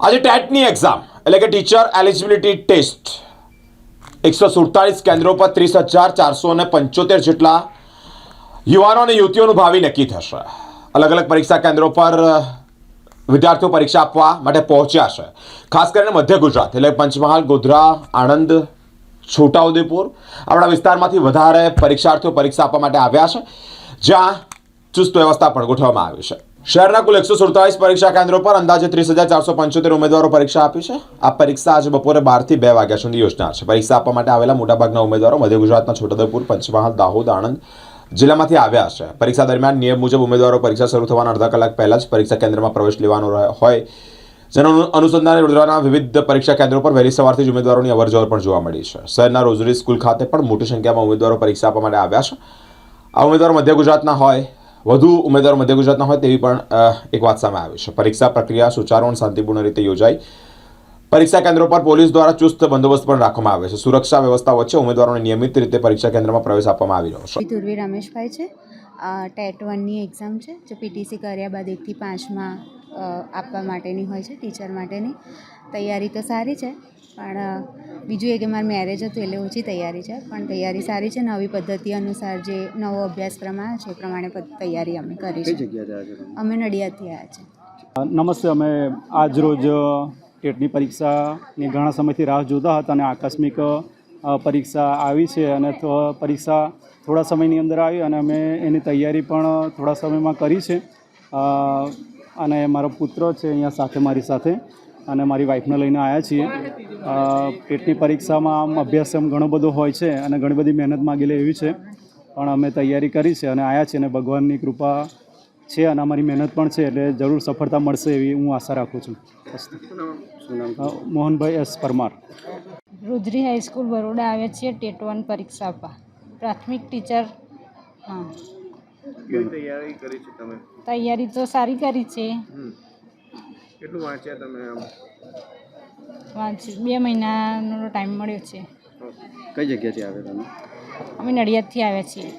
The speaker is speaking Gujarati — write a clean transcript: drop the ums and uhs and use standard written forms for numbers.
આજે ટેટની એક્ઝામ એટલે કે ટીચર એલિજિબિલિટી ટેસ્ટ 147 કેન્દ્રો પર 30,475 જેટલા યુવાનો અને યુવતીઓનું ભાવિ નક્કી થશે. અલગ અલગ પરીક્ષા કેન્દ્રો પર વિદ્યાર્થીઓ પરીક્ષા આપવા માટે પહોંચ્યા છે. ખાસ કરીને મધ્ય ગુજરાત એટલે પંચમહાલ, ગોધરા, આણંદ, છોટાઉદેપુર આપણા વિસ્તારમાંથી વધારે પરીક્ષાર્થીઓ પરીક્ષા આપવા માટે આવ્યા છે, જ્યાં ચુસ્ત વ્યવસ્થા પણ ગોઠવવામાં આવી છે. શહેરના કુલ 147 પરીક્ષા કેન્દ્રો પર અંદાજે 30,475 ઉમેદવારો પરીક્ષા આપી છે. આ પરીક્ષા આજે બપોરે 12 થી 2 વાગ્યા સુધી યોજનાર છે. પરીક્ષા આપવા માટે આવેલા મોટાભાગના ઉમેદવારો મધ્ય ગુજરાતના છોટાઉદેપુર, પંચમહાલ, દાહોદ, આણંદ જિલ્લામાંથી આવ્યા છે. પરીક્ષા દરમિયાન નિયમ મુજબ ઉમેદવારો પરીક્ષા શરૂ થવાના અડધા કલાક પહેલા જ પરીક્ષા કેન્દ્રમાં પ્રવેશ લેવાનો હોય, જેના અનુસંધાને વડોદરાના વિવિધ પરીક્ષા કેન્દ્રો પર વહેલી સવારથી જ ઉમેદવારોની અવરજવર પણ જોવા મળી છે. શહેરના રોઝરી સ્કૂલ ખાતે પણ મોટી સંખ્યામાં ઉમેદવારો પરીક્ષા આપવા માટે આવ્યા છે. આ ઉમેદવારો મધ્ય ગુજરાતના હોય, વધુ ઉમેદવારો મધ્ય ગુજરાતના હોય તેવી પણ એક વાત સામે આવી છે. પરીક્ષા પ્રક્રિયા સુચારુ અને શાંતિપૂર્ણ રીતે યોજાઈ. પરીક્ષા કેન્દ્રો પર પોલીસ દ્વારા ચુસ્ત બંદોબસ્ત પણ રાખવામાં આવે છે. સુરક્ષા વ્યવસ્થા વચ્ચે ઉમેદવારોને નિયમિત રીતે પરીક્ષા કેન્દ્રમાં પ્રવેશ આપવામાં આવી રહ્યો છે. ધુરવી રમેશભાઈ છે. ટેટ 1ની એક્ઝામ છે, જે પીટીસી કર્યા બાદ 1 થી 5માં આપવા માટેની હોય છે, ટીચર માટેની. તૈયારી તો સારી છે, પણ બીજું એ કે મારું મેરેજ હતું એટલે ઓછી તૈયારી છે, પણ તૈયારી સારી છે. નવી પદ્ધતિ અનુસાર જે નવો અભ્યાસક્રમ આવ્યો છે એ પ્રમાણે તૈયારી અમે કરી છે. અમે નડિયાદથી આવ્યા છે. નમસ્તે. અમે આજ રોજ ટેટની પરીક્ષાની ઘણા સમયથી રાહ જોતા હતા અને આકસ્મિક પરીક્ષા આવી છે અને પરીક્ષા થોડા સમયની અંદર આવી અને અમે એની તૈયારી પણ થોડા સમયમાં કરી છે. અને મારો પુત્ર છે અહીંયા સાથે મારી સાથે, અને મારી વાઈફને લઈને આવ્યા છીએ. ટેટની પરીક્ષામાં આમ અભ્યાસ ઘણો બધો હોય છે અને ઘણી બધી મહેનત માગેલી એવી છે, પણ અમે તૈયારી કરી છે અને આવ્યા છીએ અને ભગવાનની કૃપા છે અને અમારી મહેનત પણ છે, એટલે જરૂર સફળતા મળશે એવી હું આશા રાખું છું. મોહનભાઈ એસ પરમાર. રુદ્રી હાઈસ્કૂલ બરોડા આવે છે ટેટ 1 પરીક્ષા આપવા. પ્રાથમિક ટીચર. હા, કેવી તૈયારી કરી છે તમે? તૈયારી તો સારી કરી છે. કેટલું વાંચ્યા તમે? 2 મહિનાનો ટાઈમ મળ્યો છે. કઈ જગ્યાથી આવ્યા તમે? અમે નડિયાદથી આવ્યા છીએ.